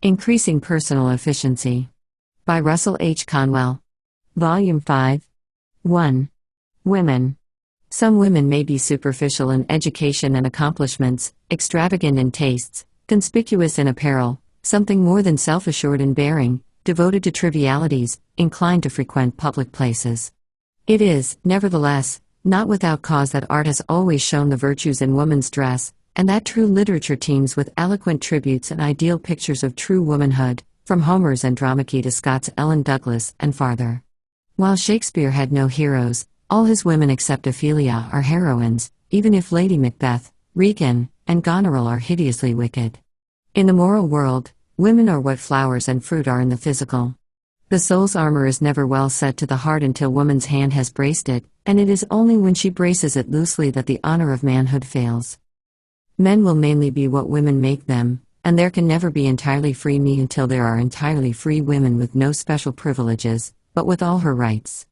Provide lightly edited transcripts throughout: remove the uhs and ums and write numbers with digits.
Increasing Personal Efficiency. By Russell H. Conwell. Volume 5. 1. Women. Some women may be superficial in education and accomplishments, extravagant in tastes, conspicuous in apparel, something more than self-assured in bearing, devoted to trivialities, inclined to frequent public places. It is, nevertheless, not without cause that art has always shown the virtues in woman's dress, and that true literature teems with eloquent tributes and ideal pictures of true womanhood, from Homer's Andromache to Scott's Ellen Douglas and farther. While Shakespeare had no heroes, all his women except Ophelia are heroines, even if Lady Macbeth, Regan, and Goneril are hideously wicked. In the moral world, women are what flowers and fruit are in the physical. The soul's armor is never well set to the heart until woman's hand has braced it, and it is only when she braces it loosely that the honor of manhood fails. Men will mainly be what women make them, and there can never be entirely free me until there are entirely free women with no special privileges, but with all her rights.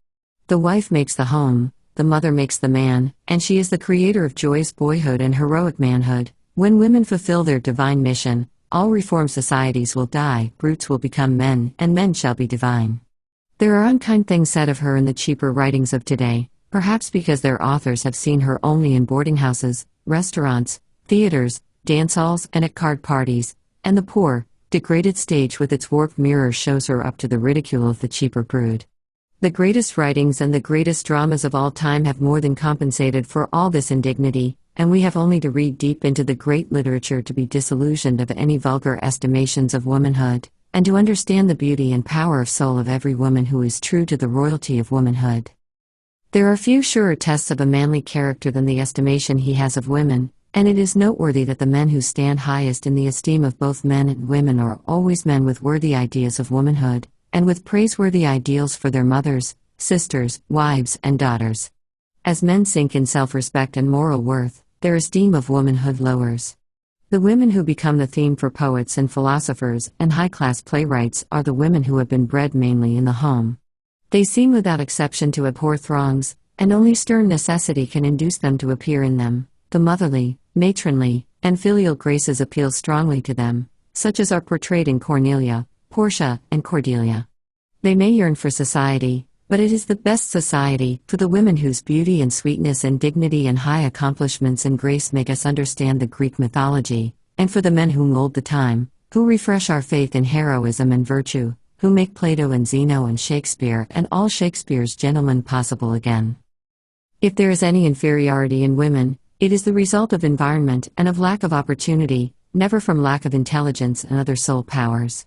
The wife makes the home, the mother makes the man, and she is the creator of joyous boyhood and heroic manhood. When women fulfill their divine mission, all reformed societies will die, brutes will become men, and men shall be divine. There are unkind things said of her in the cheaper writings of today, perhaps because their authors have seen her only in boarding houses, restaurants, theaters, dance halls, and at card parties, and the poor, degraded stage with its warped mirror shows her up to the ridicule of the cheaper brood. The greatest writings and the greatest dramas of all time have more than compensated for all this indignity, and we have only to read deep into the great literature to be disillusioned of any vulgar estimations of womanhood, and to understand the beauty and power of soul of every woman who is true to the royalty of womanhood. There are few surer tests of a manly character than the estimation he has of women, and it is noteworthy that the men who stand highest in the esteem of both men and women are always men with worthy ideas of womanhood, and with praiseworthy ideals for their mothers, sisters, wives, and daughters. As men sink in self-respect and moral worth, their esteem of womanhood lowers. The women who become the theme for poets and philosophers and high-class playwrights are the women who have been bred mainly in the home. They seem without exception to abhor throngs, and only stern necessity can induce them to appear in them. The motherly, matronly, and filial graces appeal strongly to them, such as are portrayed in Cornelia, Portia, and Cordelia. They may yearn for society, but it is the best society for the women whose beauty and sweetness and dignity and high accomplishments and grace make us understand the Greek mythology, and for the men who mold the time, who refresh our faith in heroism and virtue, who make Plato and Zeno and Shakespeare and all Shakespeare's gentlemen possible again. If there is any inferiority in women, it is the result of environment and of lack of opportunity, never from lack of intelligence and other soul powers.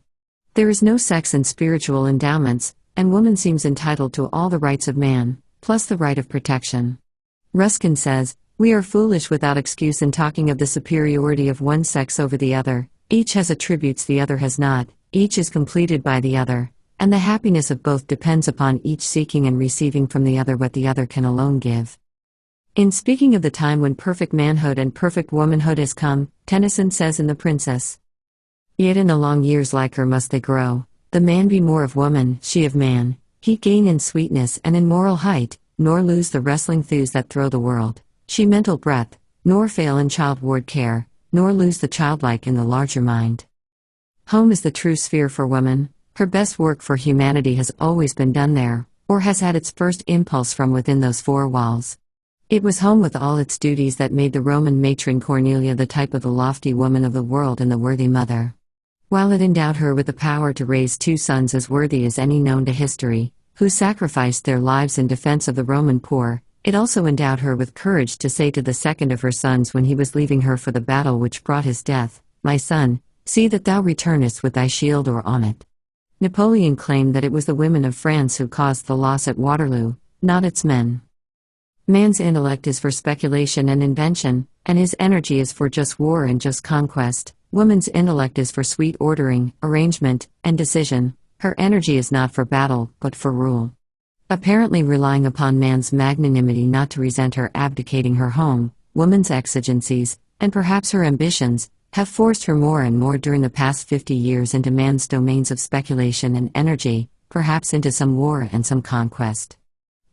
There is no sex in spiritual endowments, and woman seems entitled to all the rights of man, plus the right of protection. Ruskin says, "We are foolish without excuse in talking of the superiority of one sex over the other. Each has attributes the other has not, each is completed by the other, and the happiness of both depends upon each seeking and receiving from the other what the other can alone give." In speaking of the time when perfect manhood and perfect womanhood has come, Tennyson says in The Princess, "Yet in the long years like her must they grow, the man be more of woman, she of man, he gain in sweetness and in moral height, nor lose the wrestling thews that throw the world, she mental breadth, nor fail in childward care, nor lose the childlike in the larger mind." Home is the true sphere for woman. Her best work for humanity has always been done there, or has had its first impulse from within those four walls. It was home with all its duties that made the Roman matron Cornelia the type of the lofty woman of the world and the worthy mother. While it endowed her with the power to raise two sons as worthy as any known to history, who sacrificed their lives in defense of the Roman poor, it also endowed her with courage to say to the second of her sons when he was leaving her for the battle which brought his death, "My son, see that thou returnest with thy shield or on it." Napoleon claimed that it was the women of France who caused the loss at Waterloo, not its men. Man's intellect is for speculation and invention, and his energy is for just war and just conquest. Woman's intellect is for sweet ordering, arrangement, and decision. Her energy is not for battle, but for rule. Apparently relying upon man's magnanimity not to resent her abdicating her home, woman's exigencies, and perhaps her ambitions, have forced her more and more during the past 50 years into man's domains of speculation and energy, perhaps into some war and some conquest.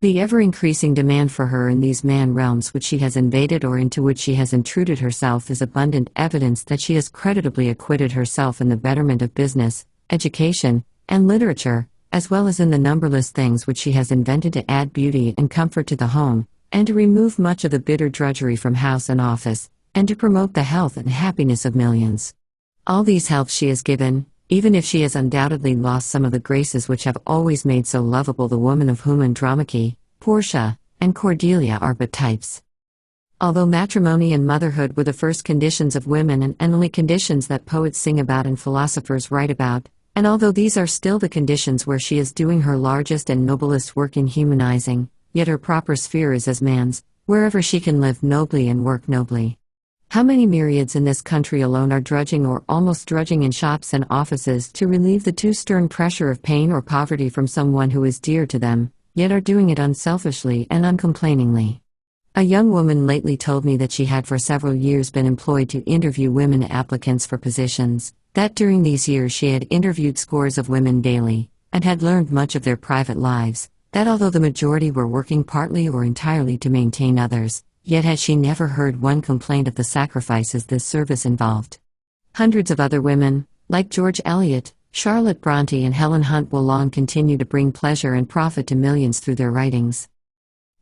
The ever-increasing demand for her in these man realms which she has invaded or into which she has intruded herself is abundant evidence that she has creditably acquitted herself in the betterment of business, education, and literature, as well as in the numberless things which she has invented to add beauty and comfort to the home, and to remove much of the bitter drudgery from house and office, and to promote the health and happiness of millions. All these helps she has given, even if she has undoubtedly lost some of the graces which have always made so lovable the woman of whom Andromache, Portia, and Cordelia are but types. Although matrimony and motherhood were the first conditions of women and only conditions that poets sing about and philosophers write about, and although these are still the conditions where she is doing her largest and noblest work in humanizing, yet her proper sphere is as man's, wherever she can live nobly and work nobly. How many myriads in this country alone are drudging or almost drudging in shops and offices to relieve the too stern pressure of pain or poverty from someone who is dear to them, yet are doing it unselfishly and uncomplainingly. A young woman lately told me that she had for several years been employed to interview women applicants for positions, that during these years she had interviewed scores of women daily, and had learned much of their private lives, that although the majority were working partly or entirely to maintain others, yet had she never heard one complaint of the sacrifices this service involved. Hundreds of other women, like George Eliot, Charlotte Bronte and Helen Hunt, will long continue to bring pleasure and profit to millions through their writings.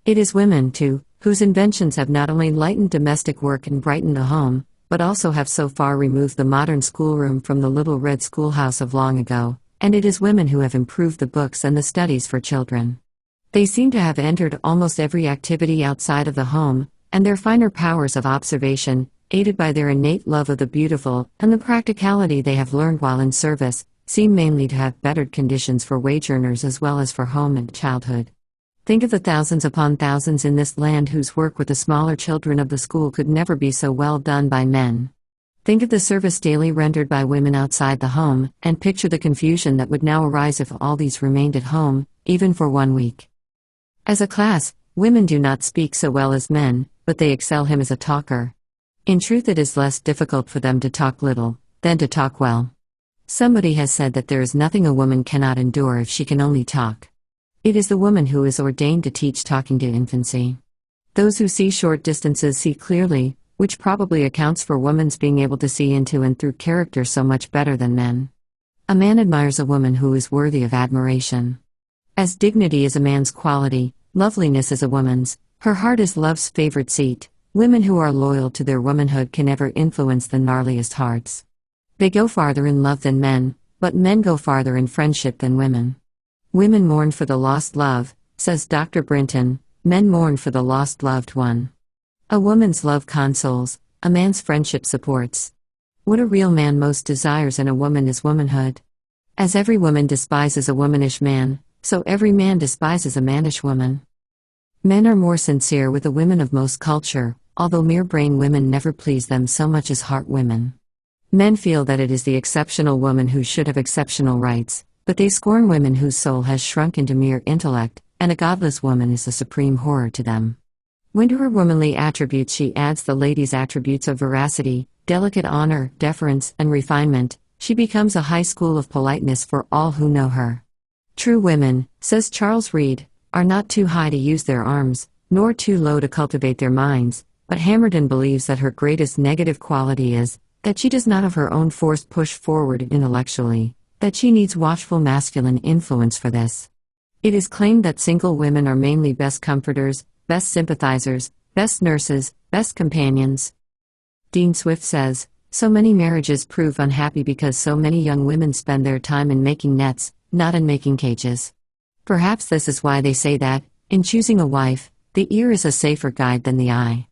It is women, too, whose inventions have not only lightened domestic work and brightened the home, but also have so far removed the modern schoolroom from the little red schoolhouse of long ago, and it is women who have improved the books and the studies for children. They seem to have entered almost every activity outside of the home, and their finer powers of observation, aided by their innate love of the beautiful and the practicality they have learned while in service, seem mainly to have bettered conditions for wage earners as well as for home and childhood. Think of the thousands upon thousands in this land whose work with the smaller children of the school could never be so well done by men. Think of the service daily rendered by women outside the home, and picture the confusion that would now arise if all these remained at home, even for 1 week. As a class, women do not speak so well as men, but they excel him as a talker. In truth, it is less difficult for them to talk little than to talk well. Somebody has said that there is nothing a woman cannot endure if she can only talk. It is the woman who is ordained to teach talking to infancy. Those who see short distances see clearly, which probably accounts for women's being able to see into and through character so much better than men. A man admires a woman who is worthy of admiration. As dignity is a man's quality, loveliness is a woman's. Her heart is love's favorite seat. Women who are loyal to their womanhood can never influence the gnarliest hearts. They go farther in love than men, but men go farther in friendship than women. Women mourn for the lost love, says Dr. Brinton, men mourn for the lost loved one. A woman's love consoles, a man's friendship supports. What a real man most desires in a woman is womanhood. As every woman despises a womanish man, so every man despises a mannish woman. Men are more sincere with the women of most culture, although mere brain women never please them so much as heart women. Men feel that it is the exceptional woman who should have exceptional rights, but they scorn women whose soul has shrunk into mere intellect, and a godless woman is a supreme horror to them. When to her womanly attributes she adds the lady's attributes of veracity, delicate honor, deference, and refinement, she becomes a high school of politeness for all who know her. True women, says Charles Reade, are not too high to use their arms, nor too low to cultivate their minds, but Hamerden believes that her greatest negative quality is that she does not of her own force push forward intellectually, that she needs watchful masculine influence for this. It is claimed that single women are mainly best comforters, best sympathizers, best nurses, best companions. Dean Swift says, so many marriages prove unhappy because so many young women spend their time in making nets, not in making cages. Perhaps this is why they say that, in choosing a wife, the ear is a safer guide than the eye.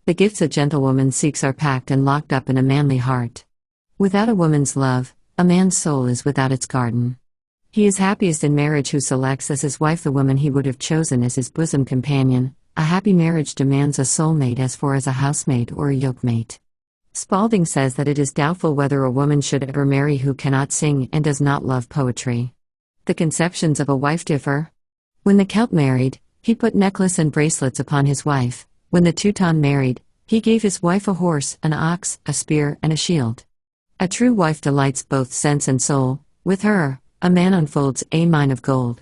The gifts a gentlewoman seeks are packed and locked up in a manly heart. Without a woman's love, a man's soul is without its garden. He is happiest in marriage who selects as his wife the woman he would have chosen as his bosom companion. A happy marriage demands a soulmate as a housemaid or a yokemate. Spalding says that it is doubtful whether a woman should ever marry who cannot sing and does not love poetry. The conceptions of a wife differ. When the Celt married, he put necklace and bracelets upon his wife. When the Teuton married, he gave his wife a horse, an ox, a spear, and a shield. A true wife delights both sense and soul. With her, a man unfolds a mine of gold.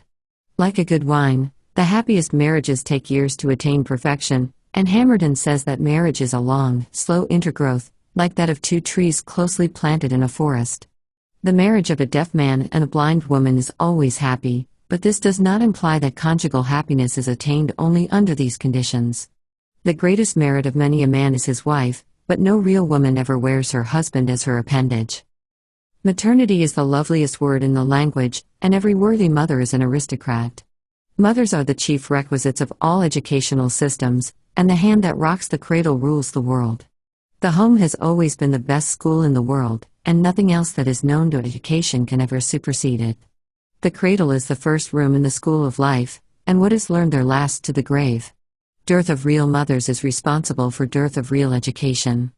Like a good wine, The happiest marriages take years to attain perfection, and Hamerton says that marriage is a long, slow intergrowth, like that of two trees closely planted in a forest. The marriage of a deaf man and a blind woman is always happy, but this does not imply that conjugal happiness is attained only under these conditions. The greatest merit of many a man is his wife, but no real woman ever wears her husband as her appendage. Maternity is the loveliest word in the language, and every worthy mother is an aristocrat. Mothers are the chief requisites of all educational systems, and the hand that rocks the cradle rules the world. The home has always been the best school in the world, and nothing else that is known to education can ever supersede it. The cradle is the first room in the school of life, and what is learned there lasts to the grave. Dearth of real mothers is responsible for dearth of real education.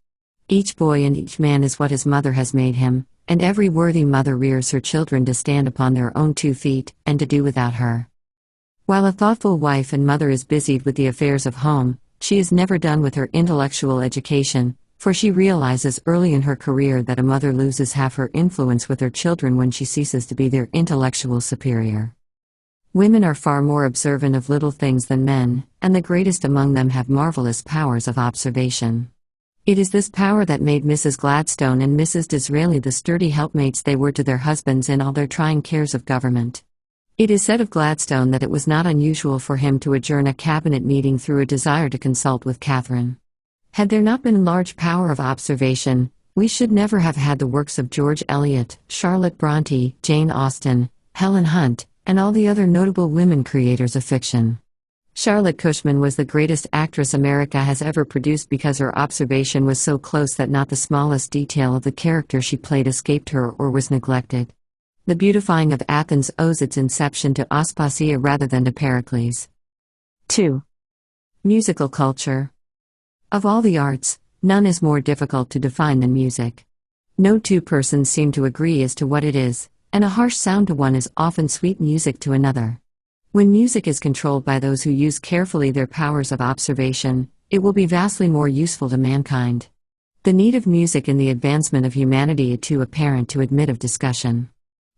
Each boy and each man is what his mother has made him, and every worthy mother rears her children to stand upon their own 2 feet, and to do without her. While a thoughtful wife and mother is busied with the affairs of home, she is never done with her intellectual education, for she realizes early in her career that a mother loses half her influence with her children when she ceases to be their intellectual superior. Women are far more observant of little things than men, and the greatest among them have marvelous powers of observation. It is this power that made Mrs. Gladstone and Mrs. Disraeli the sturdy helpmates they were to their husbands in all their trying cares of government. It is said of Gladstone that it was not unusual for him to adjourn a cabinet meeting through a desire to consult with Catherine. Had there not been large power of observation, we should never have had the works of George Eliot, Charlotte Bronte, Jane Austen, Helen Hunt, and all the other notable women creators of fiction. Charlotte Cushman was the greatest actress America has ever produced because her observation was so close that not the smallest detail of the character she played escaped her or was neglected. The beautifying of Athens owes its inception to Aspasia rather than to Pericles. 2. Musical culture. Of all the arts, none is more difficult to define than music. No two persons seem to agree as to what it is, and a harsh sound to one is often sweet music to another. When music is controlled by those who use carefully their powers of observation, it will be vastly more useful to mankind. The need of music in the advancement of humanity is too apparent to admit of discussion.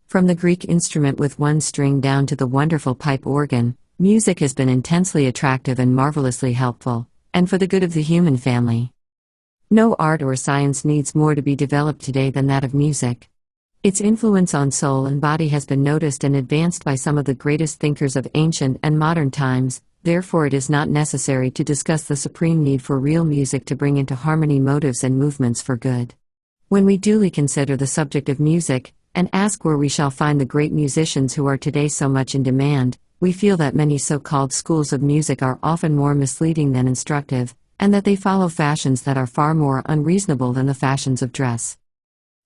From the Greek instrument with one string down to the wonderful pipe organ, music has been intensely attractive and marvelously helpful, and for the good of the human family. No art or science needs more to be developed today than that of music. Its influence on soul and body has been noticed and advanced by some of the greatest thinkers of ancient and modern times, therefore it is not necessary to discuss the supreme need for real music to bring into harmony motives and movements for good. When we duly consider the subject of music, and ask where we shall find the great musicians who are today so much in demand, we feel that many so-called schools of music are often more misleading than instructive, and that they follow fashions that are far more unreasonable than the fashions of dress.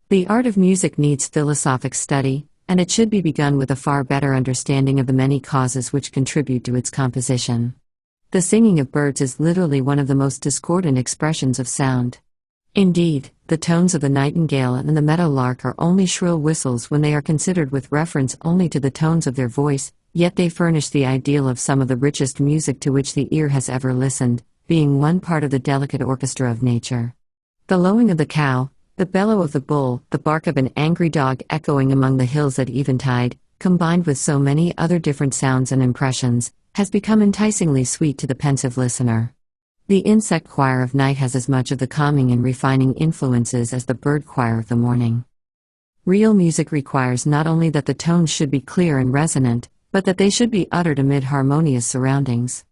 The art of music needs philosophic study, and it should be begun with a far better understanding of the many causes which contribute to its composition. The singing of birds is literally one of the most discordant expressions of sound. Indeed, the tones of the nightingale and the meadowlark are only shrill whistles when they are considered with reference only to the tones of their voice, yet they furnish the ideal of some of the richest music to which the ear has ever listened, being one part of the delicate orchestra of nature. The lowing of the cow, the bellow of the bull, the bark of an angry dog echoing among the hills at eventide, combined with so many other different sounds and impressions, has become enticingly sweet to the pensive listener. The insect choir of night has as much of the calming and refining influences as the bird choir of the morning. Real music requires not only that the tones should be clear and resonant, but that they should be uttered amid harmonious surroundings.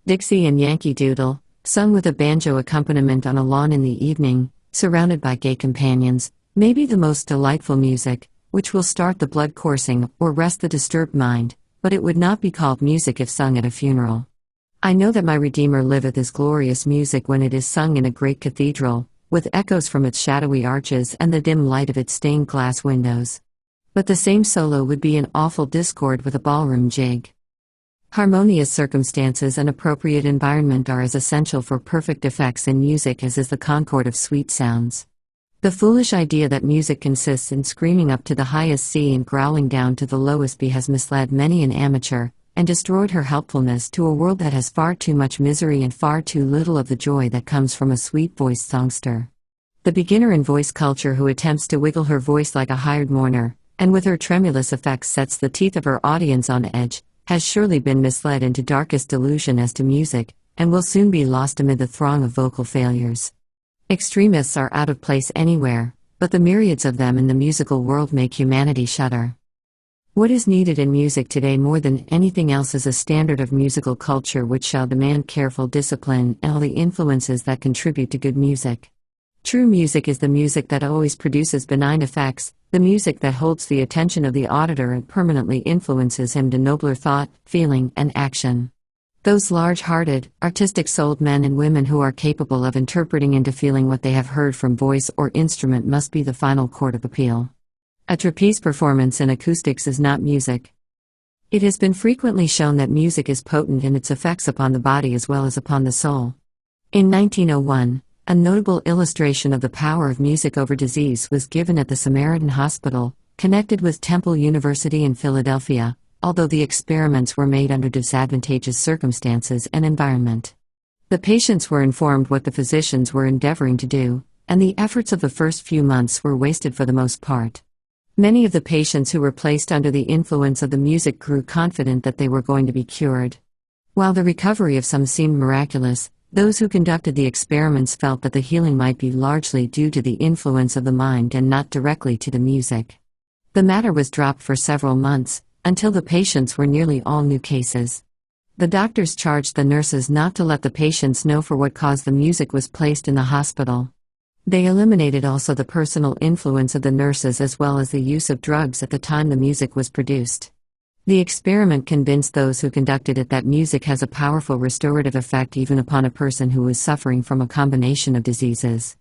Dixie and Yankee Doodle, sung with a banjo accompaniment on a lawn in the evening, surrounded by gay companions, may be the most delightful music, which will start the blood coursing or rest the disturbed mind, but it would not be called music if sung at a funeral. I know that my Redeemer liveth is glorious music when it is sung in a great cathedral, with echoes from its shadowy arches and the dim light of its stained glass windows. But the same solo would be in awful discord with a ballroom jig. Harmonious circumstances and appropriate environment are as essential for perfect effects in music as is the concord of sweet sounds. The foolish idea that music consists in screaming up to the highest C and growling down to the lowest B has misled many an amateur, and destroyed her helpfulness to a world that has far too much misery and far too little of the joy that comes from a sweet-voiced songster. The beginner in voice culture who attempts to wiggle her voice like a hired mourner, and with her tremulous effects sets the teeth of her audience on edge, has surely been misled into darkest delusion as to music, and will soon be lost amid the throng of vocal failures. Extremists are out of place anywhere, but the myriads of them in the musical world make humanity shudder. What is needed in music today more than anything else is a standard of musical culture which shall demand careful discipline and all the influences that contribute to good music. True music is the music that always produces benign effects, the music that holds the attention of the auditor and permanently influences him to nobler thought, feeling, and action. Those large-hearted, artistic-souled men and women who are capable of interpreting into feeling what they have heard from voice or instrument must be the final court of appeal. A trapeze performance in acoustics is not music. It has been frequently shown that music is potent in its effects upon the body as well as upon the soul. In 1901, a notable illustration of the power of music over disease was given at the Samaritan Hospital, connected with Temple University in Philadelphia, although the experiments were made under disadvantageous circumstances and environment. The patients were informed what the physicians were endeavoring to do, and the efforts of the first few months were wasted for the most part. Many of the patients who were placed under the influence of the music grew confident that they were going to be cured. While the recovery of some seemed miraculous, those who conducted the experiments felt that the healing might be largely due to the influence of the mind and not directly to the music. The matter was dropped for several months, until the patients were nearly all new cases. The doctors charged the nurses not to let the patients know for what cause the music was placed in the hospital. They eliminated also the personal influence of the nurses as well as the use of drugs at the time the music was produced. The experiment convinced those who conducted it that music has a powerful restorative effect even upon a person who is suffering from a combination of diseases.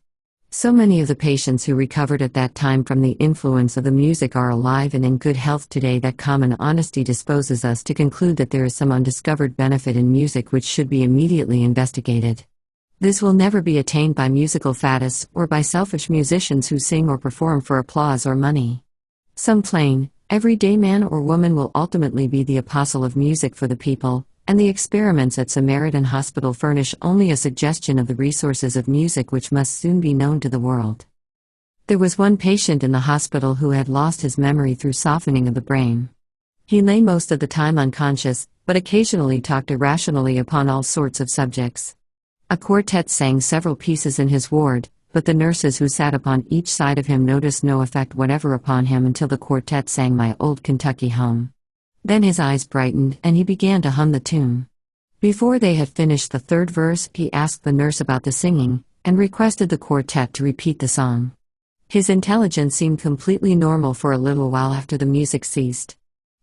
So many of the patients who recovered at that time from the influence of the music are alive and in good health today that common honesty disposes us to conclude that there is some undiscovered benefit in music which should be immediately investigated. This will never be attained by musical faddists or by selfish musicians who sing or perform for applause or money. Some plain, everyday man or woman will ultimately be the apostle of music for the people, and the experiments at Samaritan Hospital furnish only a suggestion of the resources of music which must soon be known to the world. There was one patient in the hospital who had lost his memory through softening of the brain. He lay most of the time unconscious, but occasionally talked irrationally upon all sorts of subjects. A quartet sang several pieces in his ward, but the nurses who sat upon each side of him noticed no effect whatever upon him until the quartet sang My Old Kentucky Home. Then his eyes brightened and he began to hum the tune. Before they had finished the third verse, he asked the nurse about the singing, and requested the quartet to repeat the song. His intelligence seemed completely normal for a little while after the music ceased.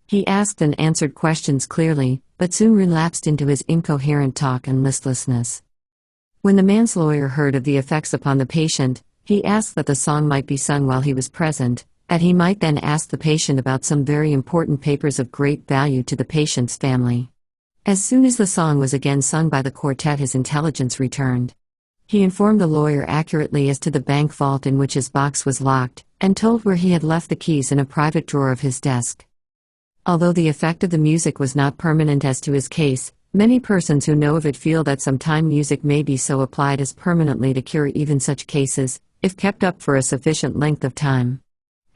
He asked and answered questions clearly, but soon relapsed into his incoherent talk and listlessness. When the man's lawyer heard of the effects upon the patient, he asked that the song might be sung while he was present, that he might then ask the patient about some very important papers of great value to the patient's family. As soon as the song was again sung by the quartet, his intelligence returned. He informed the lawyer accurately as to the bank vault in which his box was locked, and told where he had left the keys in a private drawer of his desk. Although the effect of the music was not permanent as to his case, many persons who know of it feel that some time music may be so applied as permanently to cure even such cases, if kept up for a sufficient length of time.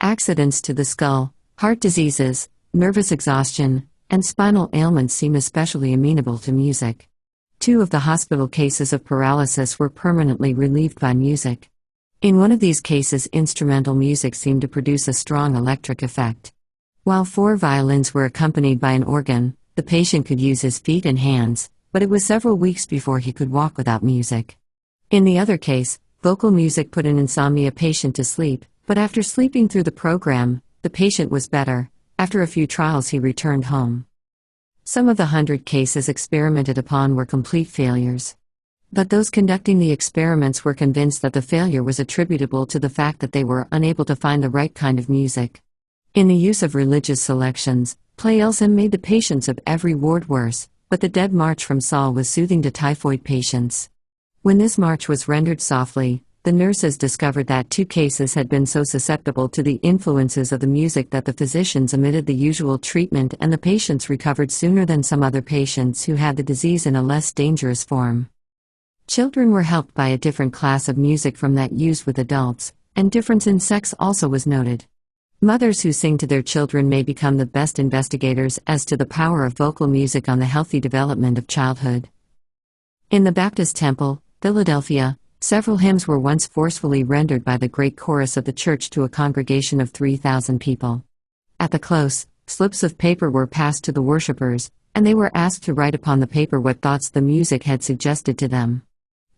Accidents to the skull, heart diseases, nervous exhaustion, and spinal ailments seem especially amenable to music. 2 of the hospital cases of paralysis were permanently relieved by music. In one of these cases, instrumental music seemed to produce a strong electric effect. While 4 violins were accompanied by an organ, the patient could use his feet and hands, but it was several weeks before he could walk without music. In the other case, vocal music put an insomnia patient to sleep, but after sleeping through the program, the patient was better. After a few trials, he returned home. Some of the 100 cases experimented upon were complete failures. But those conducting the experiments were convinced that the failure was attributable to the fact that they were unable to find the right kind of music. In the use of religious selections, Plaelsin made the patients of every ward worse, but the Dead March from Saul was soothing to typhoid patients. When this march was rendered softly, the nurses discovered that 2 cases had been so susceptible to the influences of the music that the physicians omitted the usual treatment and the patients recovered sooner than some other patients who had the disease in a less dangerous form. Children were helped by a different class of music from that used with adults, and difference in sex also was noted. Mothers who sing to their children may become the best investigators as to the power of vocal music on the healthy development of childhood. In the Baptist Temple, Philadelphia, several hymns were once forcefully rendered by the great chorus of the church to a congregation of 3,000 people. At the close, slips of paper were passed to the worshippers, and they were asked to write upon the paper what thoughts the music had suggested to them.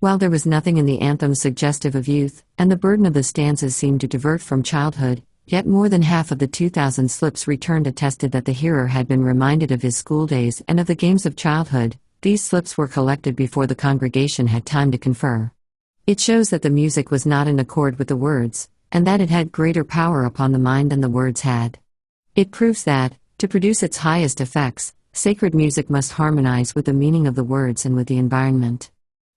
While there was nothing in the anthem suggestive of youth, and the burden of the stanzas seemed to divert from childhood, yet more than half of the 2,000 slips returned attested that the hearer had been reminded of his school days and of the games of childhood. These slips were collected before the congregation had time to confer. It shows that the music was not in accord with the words, and that it had greater power upon the mind than the words had. It proves that, to produce its highest effects, sacred music must harmonize with the meaning of the words and with the environment.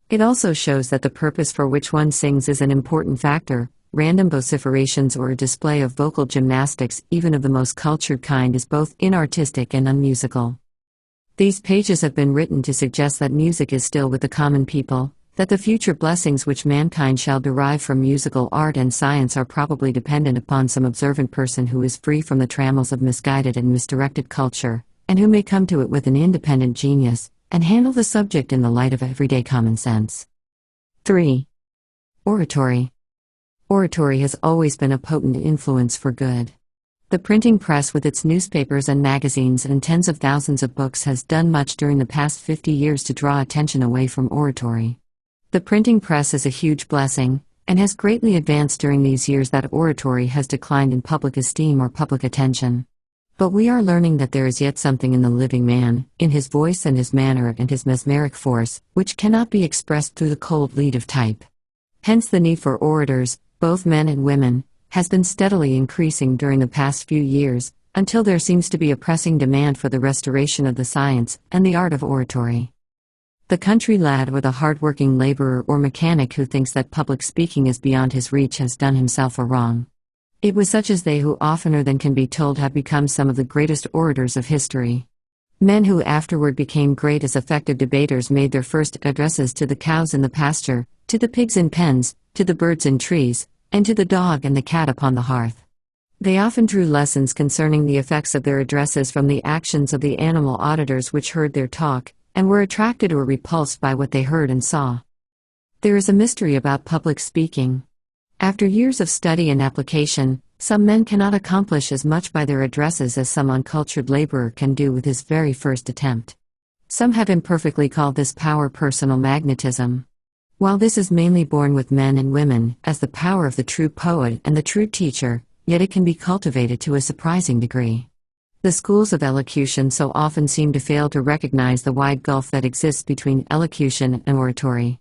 It also shows that the purpose for which one sings is an important factor. Random vociferations or a display of vocal gymnastics, even of the most cultured kind, is both inartistic and unmusical. These pages have been written to suggest that music is still with the common people, that the future blessings which mankind shall derive from musical art and science are probably dependent upon some observant person who is free from the trammels of misguided and misdirected culture, and who may come to it with an independent genius, and handle the subject in the light of everyday common sense. 3. Oratory. Oratory has always been a potent influence for good. The printing press with its newspapers and magazines and tens of thousands of books has done much during the past 50 years to draw attention away from oratory. The printing press is a huge blessing, and has greatly advanced during these years that oratory has declined in public esteem or public attention. But we are learning that there is yet something in the living man, in his voice and his manner and his mesmeric force, which cannot be expressed through the cold lead of type. Hence the need for orators, both men and women, has been steadily increasing during the past few years, until there seems to be a pressing demand for the restoration of the science and the art of oratory. The country lad or the hard-working laborer or mechanic who thinks that public speaking is beyond his reach has done himself a wrong. It was such as they who oftener than can be told have become some of the greatest orators of history. Men who afterward became great as effective debaters made their first addresses to the cows in the pasture, to the pigs in pens, to the birds in trees, and to the dog and the cat upon the hearth. They often drew lessons concerning the effects of their addresses from the actions of the animal auditors which heard their talk, and were attracted or repulsed by what they heard and saw. There is a mystery about public speaking. After years of study and application, some men cannot accomplish as much by their addresses as some uncultured laborer can do with his very first attempt. Some have imperfectly called this power personal magnetism. While this is mainly born with men and women, as the power of the true poet and the true teacher, yet it can be cultivated to a surprising degree. The schools of elocution so often seem to fail to recognize the wide gulf that exists between elocution and oratory.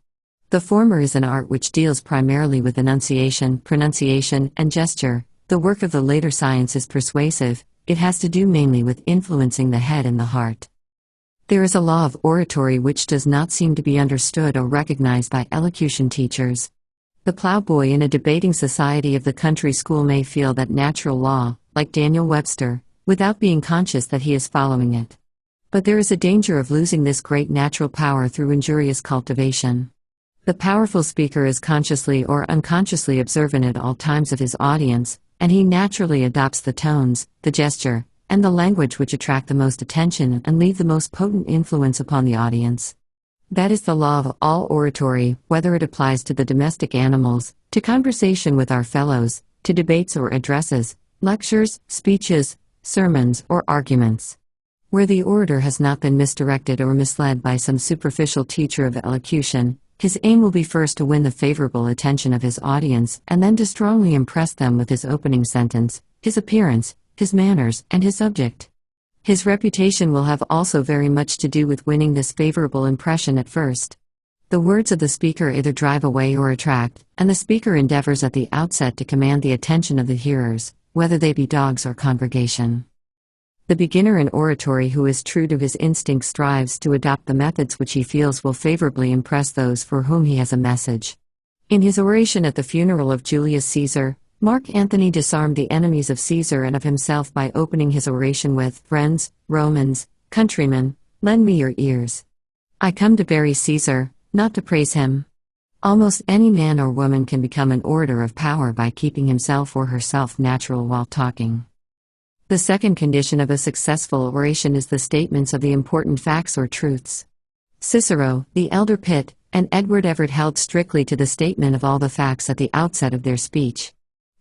The former is an art which deals primarily with enunciation, pronunciation, and gesture. The work of the later science is persuasive. It has to do mainly with influencing the head and the heart. There is a law of oratory which does not seem to be understood or recognized by elocution teachers. The plowboy in a debating society of the country school may feel that natural law, like Daniel Webster, without being conscious that he is following it. But there is a danger of losing this great natural power through injurious cultivation. The powerful speaker is consciously or unconsciously observant at all times of his audience, and he naturally adopts the tones, the gesture, and the language which attract the most attention and leave the most potent influence upon the audience. That is the law of all oratory, whether it applies to the domestic animals, to conversation with our fellows, to debates or addresses, lectures, speeches, sermons, or arguments. Where the orator has not been misdirected or misled by some superficial teacher of elocution, his aim will be first to win the favorable attention of his audience and then to strongly impress them with his opening sentence, his appearance, his manners, and his subject. His reputation will have also very much to do with winning this favorable impression at first. The words of the speaker either drive away or attract, and the speaker endeavors at the outset to command the attention of the hearers, whether they be dogs or congregation. The beginner in oratory who is true to his instincts strives to adopt the methods which he feels will favorably impress those for whom he has a message. In his oration at the funeral of Julius Caesar, Mark Antony disarmed the enemies of Caesar and of himself by opening his oration with, "Friends, Romans, countrymen, lend me your ears. I come to bury Caesar, not to praise him." Almost any man or woman can become an orator of power by keeping himself or herself natural while talking. The second condition of a successful oration is the statements of the important facts or truths. Cicero, the elder Pitt, and Edward Everett held strictly to the statement of all the facts at the outset of their speech.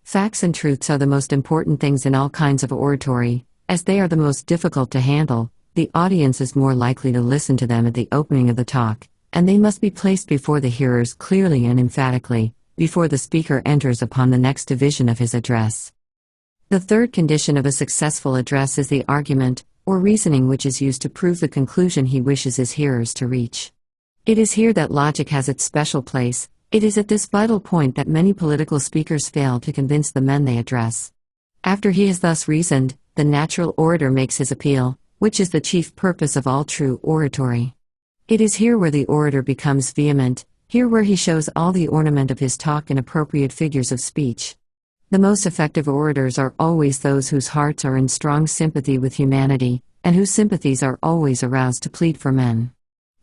Facts and truths are the most important things in all kinds of oratory, as they are the most difficult to handle. The audience is more likely to listen to them at the opening of the talk, and they must be placed before the hearers clearly and emphatically, before the speaker enters upon the next division of his address. The third condition of a successful address is the argument, or reasoning, which is used to prove the conclusion he wishes his hearers to reach. It is here that logic has its special place. It is at this vital point that many political speakers fail to convince the men they address. After he has thus reasoned, the natural orator makes his appeal, which is the chief purpose of all true oratory. It is here where the orator becomes vehement, here where he shows all the ornament of his talk in appropriate figures of speech. The most effective orators are always those whose hearts are in strong sympathy with humanity, and whose sympathies are always aroused to plead for men.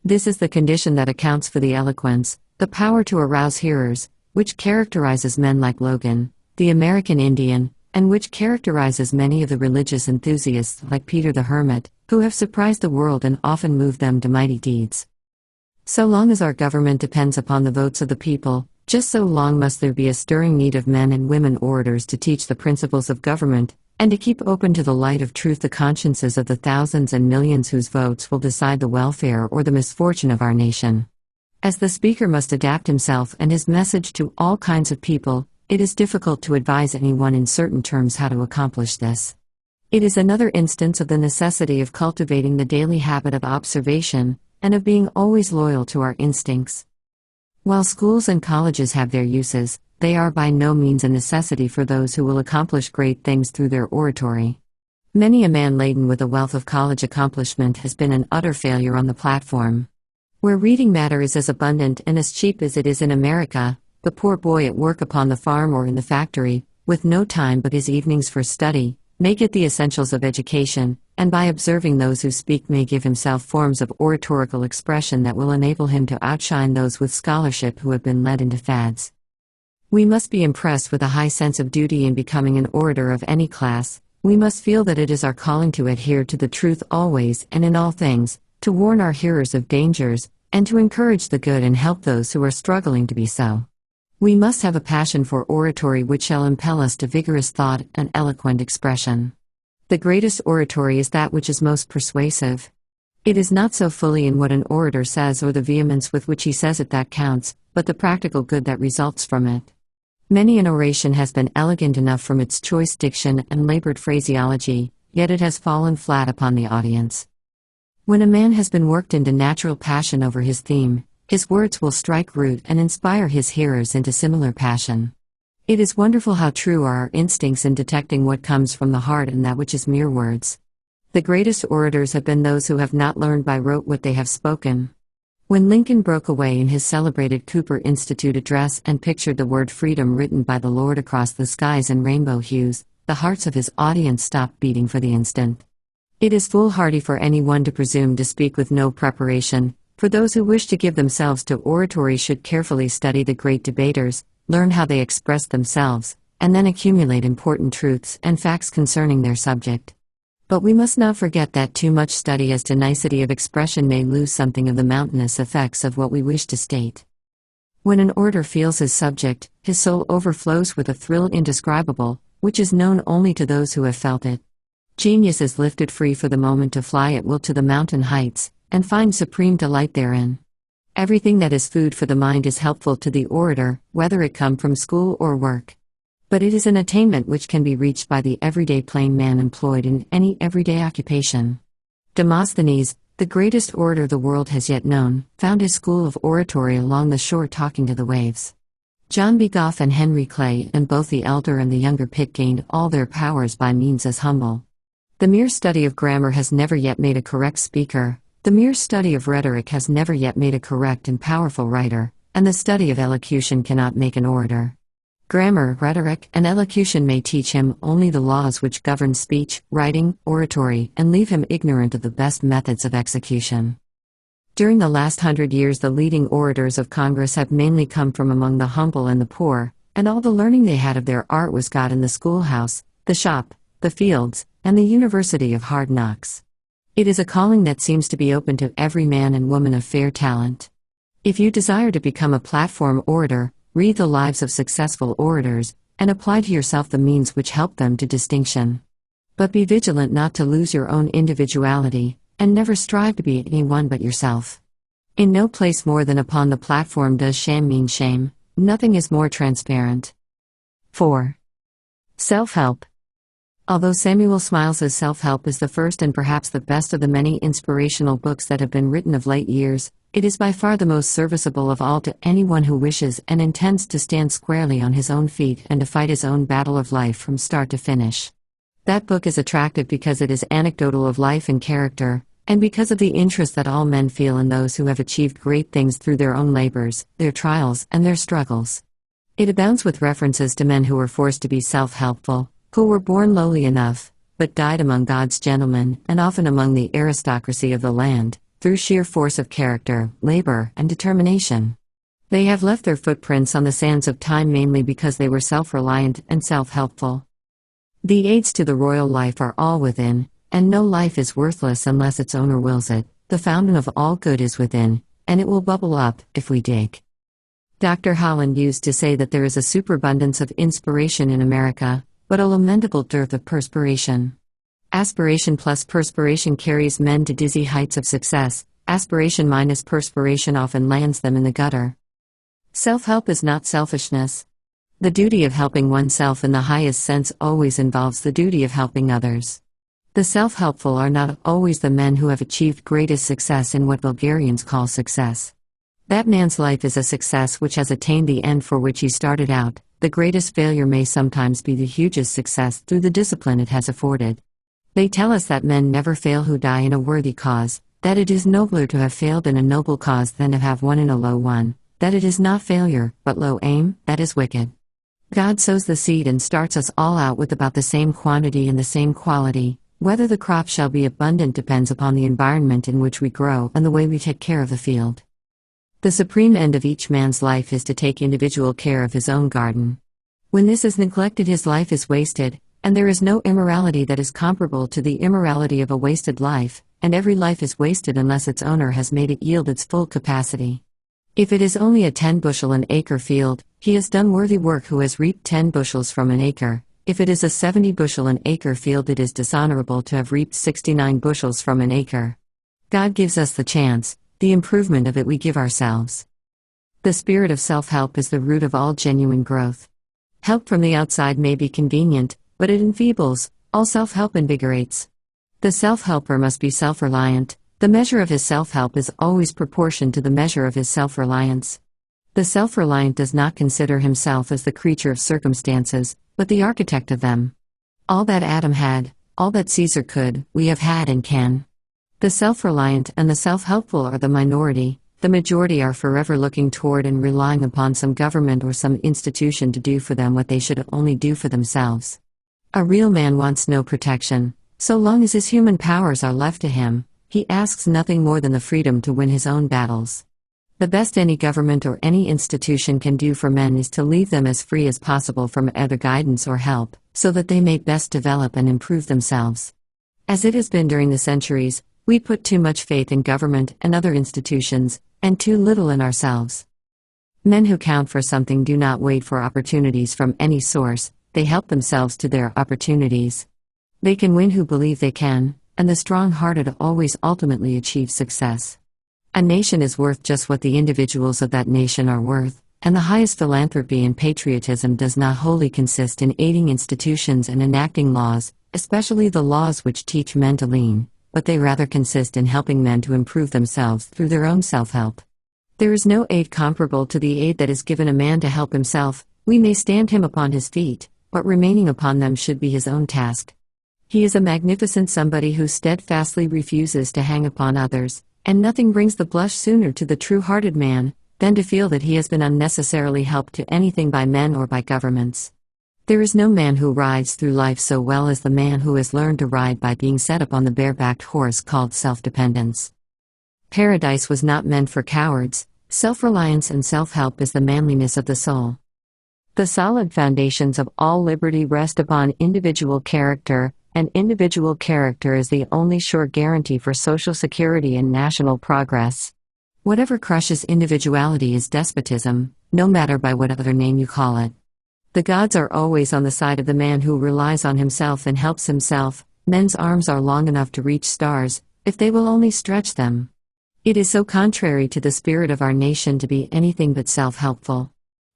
This is the condition that accounts for the eloquence, the power to arouse hearers, which characterizes men like Logan, the American Indian, and which characterizes many of the religious enthusiasts like Peter the Hermit, who have surprised the world and often moved them to mighty deeds. So long as our government depends upon the votes of the people, just so long must there be a stirring need of men and women orators to teach the principles of government, and to keep open to the light of truth the consciences of the thousands and millions whose votes will decide the welfare or the misfortune of our nation. As the speaker must adapt himself and his message to all kinds of people, it is difficult to advise anyone in certain terms how to accomplish this. It is another instance of the necessity of cultivating the daily habit of observation, and of being always loyal to our instincts. While schools and colleges have their uses, they are by no means a necessity for those who will accomplish great things through their oratory. Many a man laden with a wealth of college accomplishment has been an utter failure on the platform. Where reading matter is as abundant and as cheap as it is in America, the poor boy at work upon the farm or in the factory, with no time but his evenings for study, may get the essentials of education, and by observing those who speak may give himself forms of oratorical expression that will enable him to outshine those with scholarship who have been led into fads. We must be impressed with a high sense of duty in becoming an orator of any class. We must feel that it is our calling to adhere to the truth always and in all things, to warn our hearers of dangers, and to encourage the good and help those who are struggling to be so. We must have a passion for oratory which shall impel us to vigorous thought and eloquent expression. The greatest oratory is that which is most persuasive. It is not so fully in what an orator says or the vehemence with which he says it that counts, but the practical good that results from it. Many an oration has been elegant enough from its choice diction and labored phraseology, yet it has fallen flat upon the audience. When a man has been worked into natural passion over his theme, his words will strike root and inspire his hearers into similar passion. It is wonderful how true are our instincts in detecting what comes from the heart and that which is mere words. The greatest orators have been those who have not learned by rote what they have spoken. When Lincoln broke away in his celebrated Cooper Institute address and pictured the word freedom written by the Lord across the skies in rainbow hues, the hearts of his audience stopped beating for the instant. It is foolhardy for anyone to presume to speak with no preparation. For those who wish to give themselves to oratory should carefully study the great debaters, learn how they express themselves, and then accumulate important truths and facts concerning their subject. But we must not forget that too much study as to nicety of expression may lose something of the mountainous effects of what we wish to state. When an orator feels his subject, his soul overflows with a thrill indescribable, which is known only to those who have felt it. Genius is lifted free for the moment to fly at will to the mountain heights, and find supreme delight therein. Everything that is food for the mind is helpful to the orator, whether it come from school or work. But it is an attainment which can be reached by the everyday plain man employed in any everyday occupation. Demosthenes, the greatest orator the world has yet known, found his school of oratory along the shore talking to the waves. John B. Gough and Henry Clay and both the elder and the younger Pitt gained all their powers by means as humble. The mere study of grammar has never yet made a correct speaker. The mere study of rhetoric has never yet made a correct and powerful writer, and the study of elocution cannot make an orator. Grammar, rhetoric, and elocution may teach him only the laws which govern speech, writing, oratory, and leave him ignorant of the best methods of execution. During the last 100 years, the leading orators of Congress have mainly come from among the humble and the poor, and all the learning they had of their art was got in the schoolhouse, the shop, the fields, and the University of Hard Knocks. It is a calling that seems to be open to every man and woman of fair talent. If you desire to become a platform orator, read the lives of successful orators, and apply to yourself the means which help them to distinction. But be vigilant not to lose your own individuality, and never strive to be anyone but yourself. In no place more than upon the platform does sham mean shame, nothing is more transparent. 4. Self-help. Although Samuel Smiles's Self-Help is the first and perhaps the best of the many inspirational books that have been written of late years, it is by far the most serviceable of all to anyone who wishes and intends to stand squarely on his own feet and to fight his own battle of life from start to finish. That book is attractive because it is anecdotal of life and character, and because of the interest that all men feel in those who have achieved great things through their own labors, their trials, and their struggles. It abounds with references to men who were forced to be self-helpful, who were born lowly enough, but died among God's gentlemen and often among the aristocracy of the land, through sheer force of character, labor, and determination. They have left their footprints on the sands of time mainly because they were self-reliant and self-helpful. The aids to the royal life are all within, and no life is worthless unless its owner wills it. The fountain of all good is within, and it will bubble up if we dig. Dr. Holland used to say that there is a superabundance of inspiration in America, but a lamentable dearth of perspiration. Aspiration plus perspiration carries men to dizzy heights of success. Aspiration minus perspiration often lands them in the gutter. Self-help is not selfishness. The duty of helping oneself in the highest sense always involves the duty of helping others. The self-helpful are not always the men who have achieved greatest success in what vulgarians call success. That man's life is a success which has attained the end for which he started out. The greatest failure may sometimes be the hugest success through the discipline it has afforded. They tell us that men never fail who die in a worthy cause, that it is nobler to have failed in a noble cause than to have won in a low one, that it is not failure, but low aim, that is wicked. God sows the seed and starts us all out with about the same quantity and the same quality. Whether the crop shall be abundant depends upon the environment in which we grow and the way we take care of the field. The supreme end of each man's life is to take individual care of his own garden. When this is neglected, his life is wasted, and there is no immorality that is comparable to the immorality of a wasted life, and every life is wasted unless its owner has made it yield its full capacity. If it is only a 10-bushel an acre field, he has done worthy work who has reaped 10 bushels from an acre. If it is a 70-bushel an acre field, it is dishonorable to have reaped 69 bushels from an acre. God gives us the chance, the improvement of it we give ourselves. The spirit of self-help is the root of all genuine growth. Help from the outside may be convenient, but it enfeebles. All self-help invigorates. The self-helper must be self-reliant. The measure of his self-help is always proportioned to the measure of his self-reliance. The self-reliant does not consider himself as the creature of circumstances, but the architect of them. All that Adam had, all that Caesar could, we have had and can. The self-reliant and the self-helpful are the minority. The majority are forever looking toward and relying upon some government or some institution to do for them what they should only do for themselves. A real man wants no protection. So long as his human powers are left to him, he asks nothing more than the freedom to win his own battles. The best any government or any institution can do for men is to leave them as free as possible from other guidance or help, so that they may best develop and improve themselves. As it has been during the centuries, we put too much faith in government and other institutions, and too little in ourselves. Men who count for something do not wait for opportunities from any source, they help themselves to their opportunities. They can win who believe they can, and the strong-hearted always ultimately achieve success. A nation is worth just what the individuals of that nation are worth, and the highest philanthropy and patriotism does not wholly consist in aiding institutions and enacting laws, especially the laws which teach men to lean, but they rather consist in helping men to improve themselves through their own self-help. There is no aid comparable to the aid that is given a man to help himself. We may stand him upon his feet, but remaining upon them should be his own task. He is a magnificent somebody who steadfastly refuses to hang upon others, and nothing brings the blush sooner to the true-hearted man than to feel that he has been unnecessarily helped to anything by men or by governments. There is no man who rides through life so well as the man who has learned to ride by being set upon the barebacked horse called self-dependence. Paradise was not meant for cowards. Self-reliance and self-help is the manliness of the soul. The solid foundations of all liberty rest upon individual character, and individual character is the only sure guarantee for social security and national progress. Whatever crushes individuality is despotism, no matter by what other name you call it. The gods are always on the side of the man who relies on himself and helps himself. Men's arms are long enough to reach stars, if they will only stretch them. It is so contrary to the spirit of our nation to be anything but self-helpful.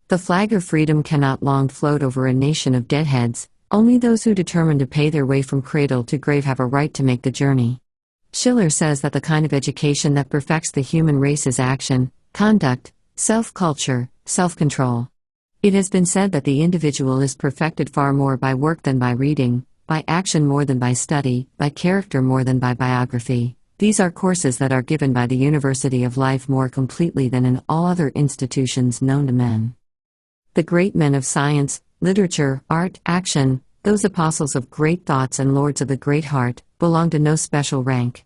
The flag of freedom cannot long float over a nation of deadheads. Only those who determine to pay their way from cradle to grave have a right to make the journey. Schiller says that the kind of education that perfects the human race is action, conduct, self-culture, self-control. It has been said that the individual is perfected far more by work than by reading, by action more than by study, by character more than by biography. These are courses that are given by the University of Life more completely than in all other institutions known to men. The great men of science, literature, art, action, those apostles of great thoughts and lords of the great heart, belong to no special rank.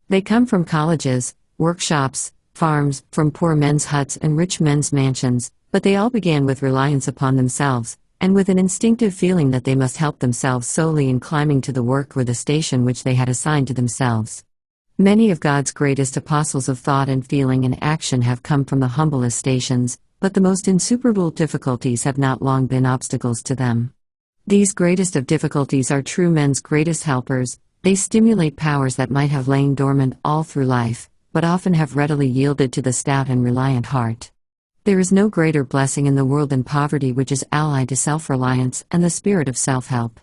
They come from colleges, workshops, farms, from poor men's huts and rich men's mansions, but they all began with reliance upon themselves, and with an instinctive feeling that they must help themselves solely in climbing to the work or the station which they had assigned to themselves. Many of God's greatest apostles of thought and feeling and action have come from the humblest stations, but the most insuperable difficulties have not long been obstacles to them. These greatest of difficulties are true men's greatest helpers. They stimulate powers that might have lain dormant all through life, but often have readily yielded to the stout and reliant heart. There is no greater blessing in the world than poverty, which is allied to self-reliance and the spirit of self-help.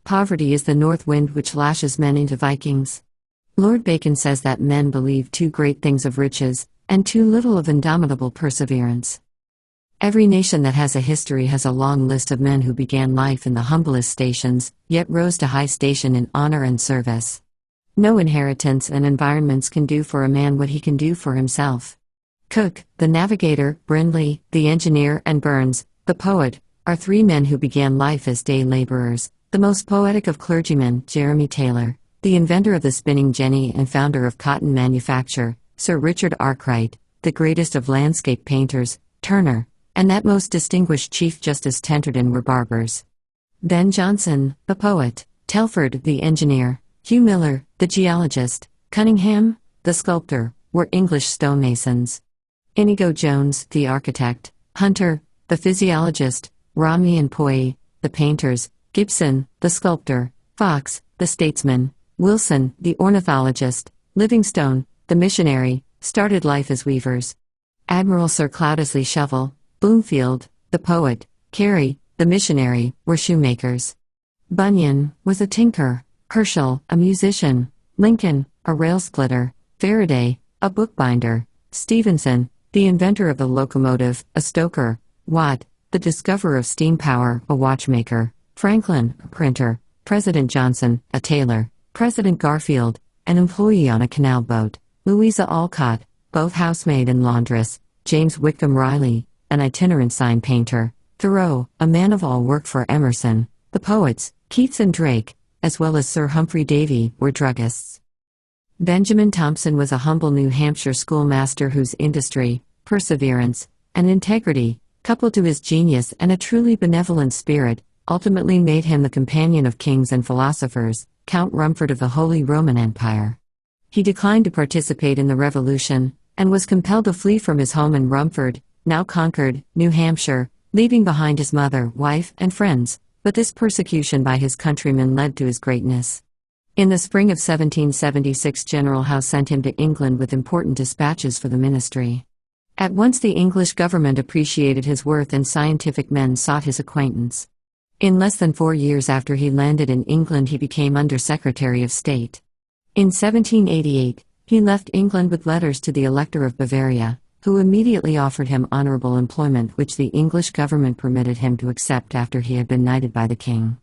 Poverty is the north wind which lashes men into Vikings. Lord Bacon says that men believe too great things of riches, and too little of indomitable perseverance. Every nation that has a history has a long list of men who began life in the humblest stations, yet rose to high station in honor and service. No inheritance and environments can do for a man what he can do for himself. Cook, the navigator, Brindley, the engineer, and Burns, the poet, are three men who began life as day laborers. The most poetic of clergymen, Jeremy Taylor, the inventor of the spinning jenny and founder of cotton manufacture, Sir Richard Arkwright, the greatest of landscape painters, Turner, and that most distinguished Chief Justice Tenterden were barbers. Ben Jonson, the poet, Telford, the engineer, Hugh Miller, the geologist, Cunningham, the sculptor, were English stonemasons. Inigo Jones, the architect, Hunter, the physiologist, Ramy and Poy, the painters, Gibson, the sculptor, Fox, the statesman, Wilson, the ornithologist, Livingstone, the missionary, started life as weavers. Admiral Sir Cloudesley Shovel, Bloomfield, the poet, Carey, the missionary, were shoemakers. Bunyan was a tinker, Herschel, a musician, Lincoln, a rail-splitter, Faraday, a bookbinder, Stephenson, the inventor of the locomotive, a stoker, Watt, the discoverer of steam power, a watchmaker, Franklin, a printer, President Johnson, a tailor, President Garfield, an employee on a canal boat, Louisa Alcott, both housemaid and laundress, James Whitcomb Riley, an itinerant sign painter, Thoreau, a man of all work for Emerson, the poets, Keats and Drake, as well as Sir Humphrey Davy, were druggists. Benjamin Thompson was a humble New Hampshire schoolmaster whose industry, perseverance, and integrity, coupled to his genius and a truly benevolent spirit, ultimately made him the companion of kings and philosophers, Count Rumford of the Holy Roman Empire. He declined to participate in the Revolution, and was compelled to flee from his home in Rumford, now conquered, New Hampshire, leaving behind his mother, wife, and friends, but this persecution by his countrymen led to his greatness. In the spring of 1776, General Howe sent him to England with important dispatches for the ministry. At once the English government appreciated his worth and scientific men sought his acquaintance. In less than 4 years after he landed in England he became Under-Secretary of State. In 1788, he left England with letters to the Elector of Bavaria, who immediately offered him honorable employment which the English government permitted him to accept after he had been knighted by the king.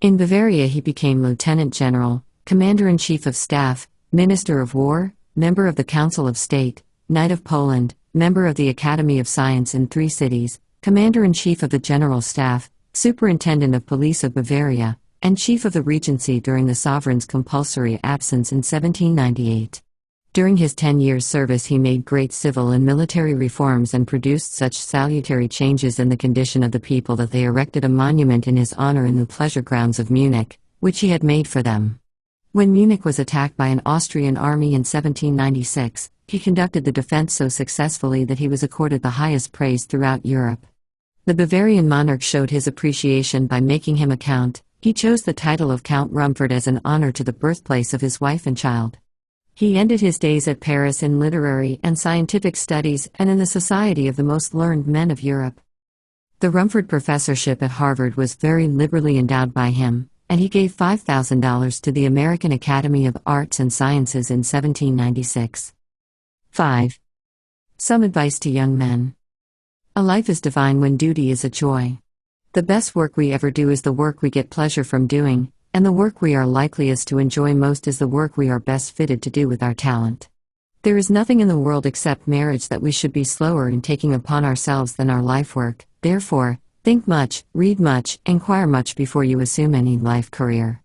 In Bavaria he became Lieutenant General, Commander-in-Chief of Staff, Minister of War, Member of the Council of State, Knight of Poland, Member of the Academy of Science in 3 cities, Commander-in-Chief of the General Staff, Superintendent of Police of Bavaria, and Chief of the Regency during the sovereign's compulsory absence in 1798. During his 10 years' service he made great civil and military reforms and produced such salutary changes in the condition of the people that they erected a monument in his honor in the pleasure grounds of Munich, which he had made for them. When Munich was attacked by an Austrian army in 1796, he conducted the defense so successfully that he was accorded the highest praise throughout Europe. The Bavarian monarch showed his appreciation by making him a count. He chose the title of Count Rumford as an honor to the birthplace of his wife and child. He ended his days at Paris in literary and scientific studies and in the society of the most learned men of Europe. The Rumford professorship at Harvard was very liberally endowed by him, and he gave $5,000 to the American Academy of Arts and Sciences in 1796. 5. Some advice to young men. A life is divine when duty is a joy. The best work we ever do is the work we get pleasure from doing, and the work we are likeliest to enjoy most is the work we are best fitted to do with our talent. There is nothing in the world except marriage that we should be slower in taking upon ourselves than our life work. Therefore, think much, read much, inquire much before you assume any life career.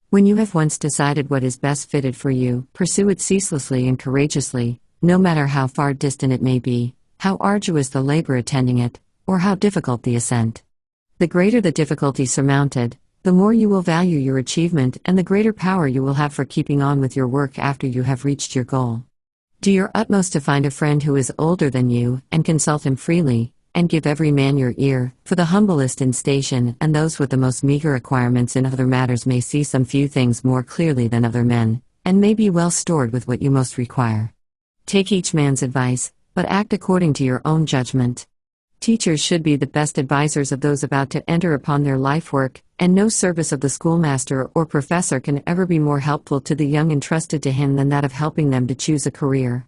When you have once decided what is best fitted for you, pursue it ceaselessly and courageously, no matter how far distant it may be, how arduous the labor attending it, or how difficult the ascent. The greater the difficulty surmounted, the more you will value your achievement and the greater power you will have for keeping on with your work after you have reached your goal. Do your utmost to find a friend who is older than you, and consult him freely, and give every man your ear, for the humblest in station and those with the most meager acquirements in other matters may see some few things more clearly than other men, and may be well stored with what you most require. Take each man's advice, but act according to your own judgment. Teachers should be the best advisors of those about to enter upon their life work, and no service of the schoolmaster or professor can ever be more helpful to the young entrusted to him than that of helping them to choose a career.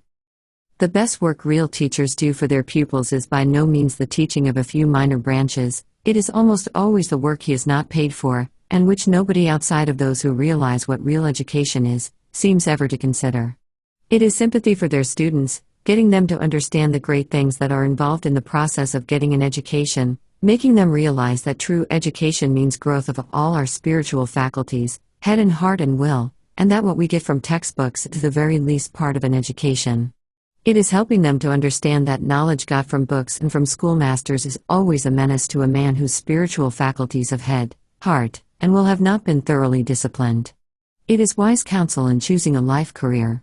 The best work real teachers do for their pupils is by no means the teaching of a few minor branches, it is almost always the work he is not paid for, and which nobody outside of those who realize what real education is, seems ever to consider. It is sympathy for their students, getting them to understand the great things that are involved in the process of getting an education, making them realize that true education means growth of all our spiritual faculties, head and heart and will, and that what we get from textbooks is the very least part of an education. It is helping them to understand that knowledge got from books and from schoolmasters is always a menace to a man whose spiritual faculties of head, heart, and will have not been thoroughly disciplined. It is wise counsel in choosing a life career.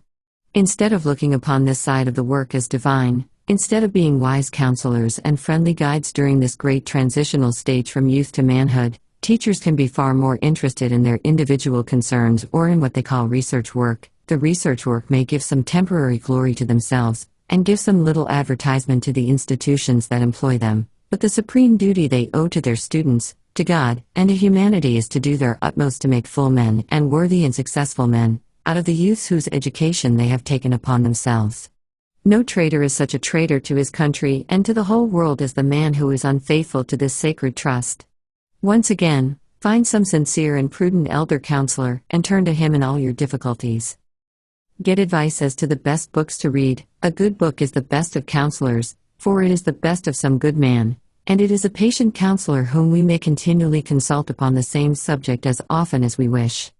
Instead of looking upon this side of the work as divine, instead of being wise counselors and friendly guides during this great transitional stage from youth to manhood, teachers can be far more interested in their individual concerns or in what they call research work. The research work may give some temporary glory to themselves, and give some little advertisement to the institutions that employ them, but the supreme duty they owe to their students, to God, and to humanity is to do their utmost to make full men and worthy and successful men out of the youths whose education they have taken upon themselves. No traitor is such a traitor to his country and to the whole world as the man who is unfaithful to this sacred trust. Once again, find some sincere and prudent elder counselor, and turn to him in all your difficulties. Get advice as to the best books to read. A good book is the best of counselors, for it is the best of some good man, and it is a patient counselor whom we may continually consult upon the same subject as often as we wish.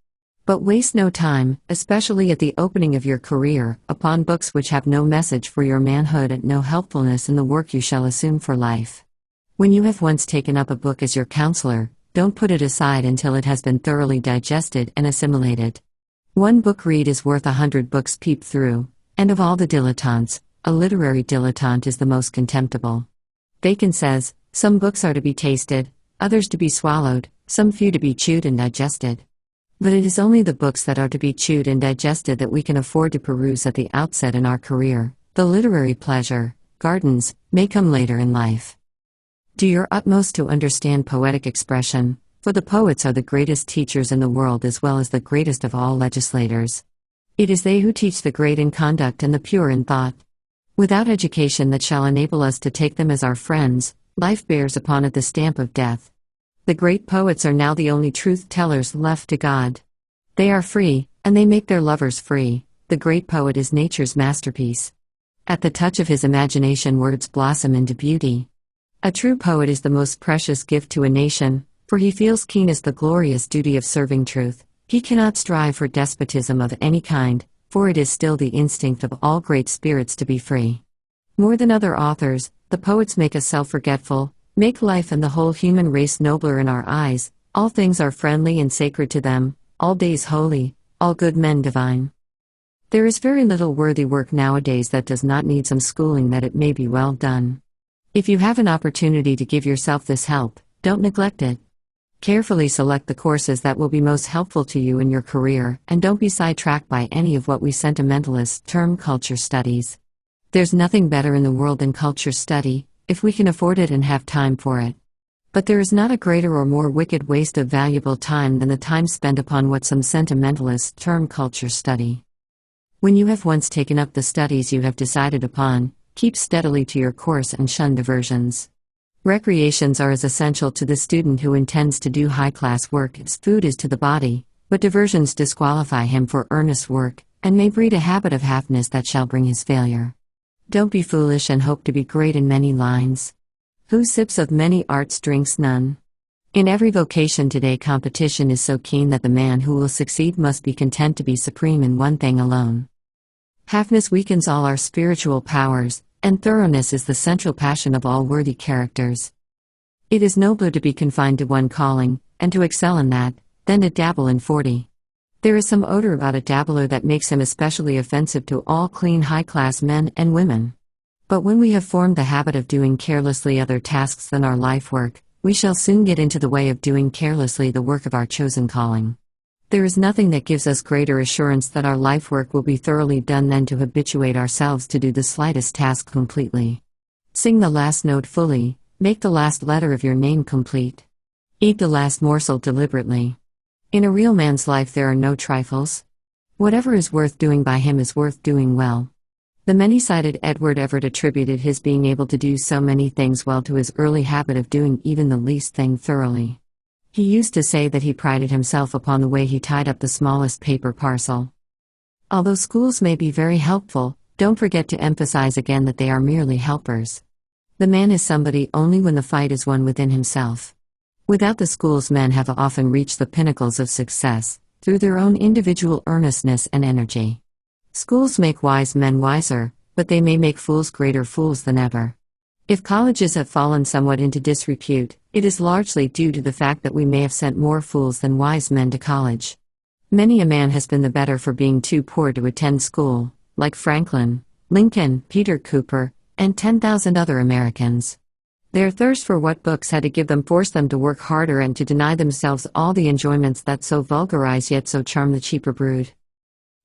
But waste no time, especially at the opening of your career, upon books which have no message for your manhood and no helpfulness in the work you shall assume for life. When you have once taken up a book as your counselor, don't put it aside until it has been thoroughly digested and assimilated. One book read is worth 100 books peep through, and of all the dilettantes, a literary dilettante is the most contemptible. Bacon says, some books are to be tasted, others to be swallowed, some few to be chewed and digested. But it is only the books that are to be chewed and digested that we can afford to peruse at the outset in our career. The literary pleasure, gardens, may come later in life. Do your utmost to understand poetic expression, for the poets are the greatest teachers in the world as well as the greatest of all legislators. It is they who teach the great in conduct and the pure in thought. Without education that shall enable us to take them as our friends, life bears upon it the stamp of death. The great poets are now the only truth-tellers left to God. They are free, and they make their lovers free. The great poet is nature's masterpiece. At the touch of his imagination words blossom into beauty. A true poet is the most precious gift to a nation, for he feels keenest the glorious duty of serving truth. He cannot strive for despotism of any kind, for it is still the instinct of all great spirits to be free. More than other authors, the poets make us self-forgetful, make life and the whole human race nobler in our eyes. All things are friendly and sacred to them, all days holy, all good men divine. There is very little worthy work nowadays that does not need some schooling that it may be well done. If you have an opportunity to give yourself this help, don't neglect it. Carefully select the courses that will be most helpful to you in your career, and don't be sidetracked by any of what we sentimentalists term culture studies. There's nothing better in the world than culture study, if we can afford it and have time for it. But there is not a greater or more wicked waste of valuable time than the time spent upon what some sentimentalists term culture study. When you have once taken up the studies you have decided upon, keep steadily to your course and shun diversions. Recreations are as essential to the student who intends to do high-class work as food is to the body, but diversions disqualify him for earnest work, and may breed a habit of halfness that shall bring his failure. Don't be foolish and hope to be great in many lines. Who sips of many arts drinks none. In every vocation today competition is so keen that the man who will succeed must be content to be supreme in one thing alone. Halfness weakens all our spiritual powers, and thoroughness is the central passion of all worthy characters. It is nobler to be confined to one calling, and to excel in that, than to dabble in 40. There is some odor about a dabbler that makes him especially offensive to all clean high-class men and women. But when we have formed the habit of doing carelessly other tasks than our life work, we shall soon get into the way of doing carelessly the work of our chosen calling. There is nothing that gives us greater assurance that our life work will be thoroughly done than to habituate ourselves to do the slightest task completely. Sing the last note fully, make the last letter of your name complete. Eat the last morsel deliberately. In a real man's life there are no trifles. Whatever is worth doing by him is worth doing well. The many-sided Edward Everett attributed his being able to do so many things well to his early habit of doing even the least thing thoroughly. He used to say that he prided himself upon the way he tied up the smallest paper parcel. Although schools may be very helpful, don't forget to emphasize again that they are merely helpers. The man is somebody only when the fight is won within himself. Without the schools, men have often reached the pinnacles of success, through their own individual earnestness and energy. Schools make wise men wiser, but they may make fools greater fools than ever. If colleges have fallen somewhat into disrepute, it is largely due to the fact that we may have sent more fools than wise men to college. Many a man has been the better for being too poor to attend school, like Franklin, Lincoln, Peter Cooper, and 10,000 other Americans. Their thirst for what books had to give them forced them to work harder and to deny themselves all the enjoyments that so vulgarize yet so charm the cheaper brood.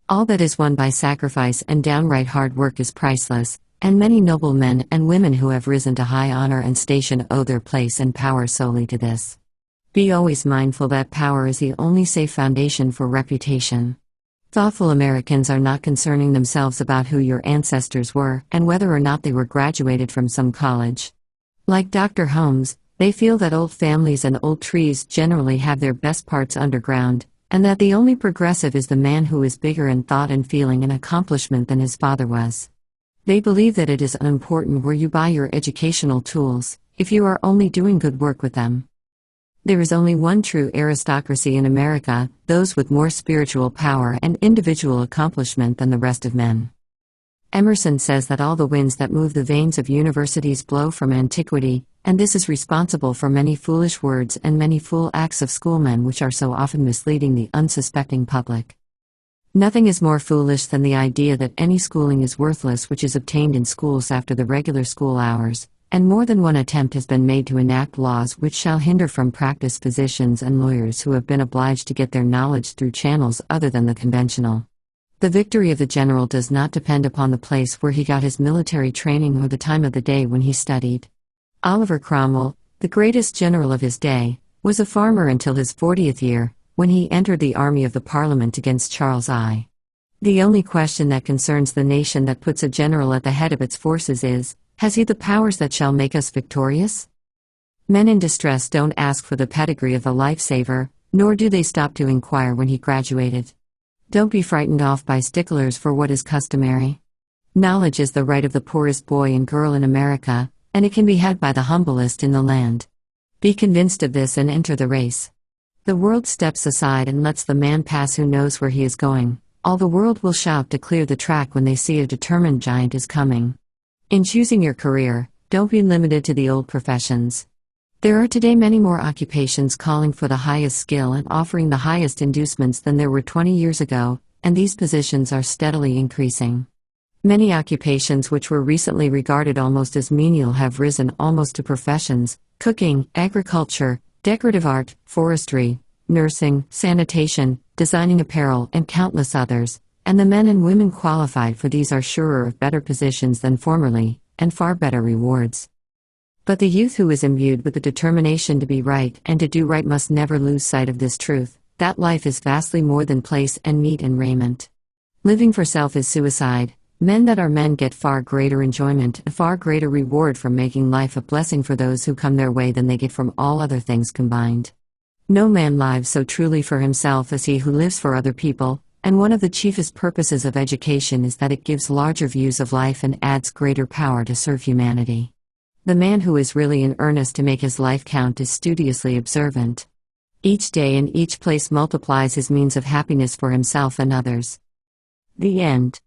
All that is won by sacrifice and downright hard work is priceless, and many noble men and women who have risen to high honor and station owe their place and power solely to this. Be always mindful that power is the only safe foundation for reputation. Thoughtful Americans are not concerning themselves about who your ancestors were and whether or not they were graduated from some college. Like Dr. Holmes, they feel that old families and old trees generally have their best parts underground, and that the only progressive is the man who is bigger in thought and feeling and accomplishment than his father was. They believe that it is unimportant where you buy your educational tools, if you are only doing good work with them. There is only one true aristocracy in America, those with more spiritual power and individual accomplishment than the rest of men. Emerson says that all the winds that move the vanes of universities blow from antiquity, and this is responsible for many foolish words and many fool acts of schoolmen which are so often misleading the unsuspecting public. Nothing is more foolish than the idea that any schooling is worthless which is obtained in schools after the regular school hours, and more than one attempt has been made to enact laws which shall hinder from practice physicians and lawyers who have been obliged to get their knowledge through channels other than the conventional. The victory of the general does not depend upon the place where he got his military training or the time of the day when he studied. Oliver Cromwell, the greatest general of his day, was a farmer until his 40th year, when he entered the army of the Parliament against Charles I. The only question that concerns the nation that puts a general at the head of its forces is, has he the powers that shall make us victorious? Men in distress don't ask for the pedigree of the lifesaver, nor do they stop to inquire when he graduated. Don't be frightened off by sticklers for what is customary. Knowledge is the right of the poorest boy and girl in America, and it can be had by the humblest in the land. Be convinced of this and enter the race. The world steps aside and lets the man pass who knows where he is going, All the world will shout to clear the track when they see a determined giant is coming. In choosing your career, don't be limited to the old professions. There are today many more occupations calling for the highest skill and offering the highest inducements than there were 20 years ago, and these positions are steadily increasing. Many occupations which were recently regarded almost as menial have risen almost to professions: cooking, agriculture, decorative art, forestry, nursing, sanitation, designing apparel, and countless others, and the men and women qualified for these are surer of better positions than formerly, and far better rewards. But the youth who is imbued with the determination to be right and to do right must never lose sight of this truth, that life is vastly more than place and meat and raiment. Living for self is suicide. Men that are men get far greater enjoyment and far greater reward from making life a blessing for those who come their way than they get from all other things combined. No man lives so truly for himself as he who lives for other people, and one of the chiefest purposes of education is that it gives larger views of life and adds greater power to serve humanity. The man who is really in earnest to make his life count is studiously observant. Each day and each place multiplies his means of happiness for himself and others. The end.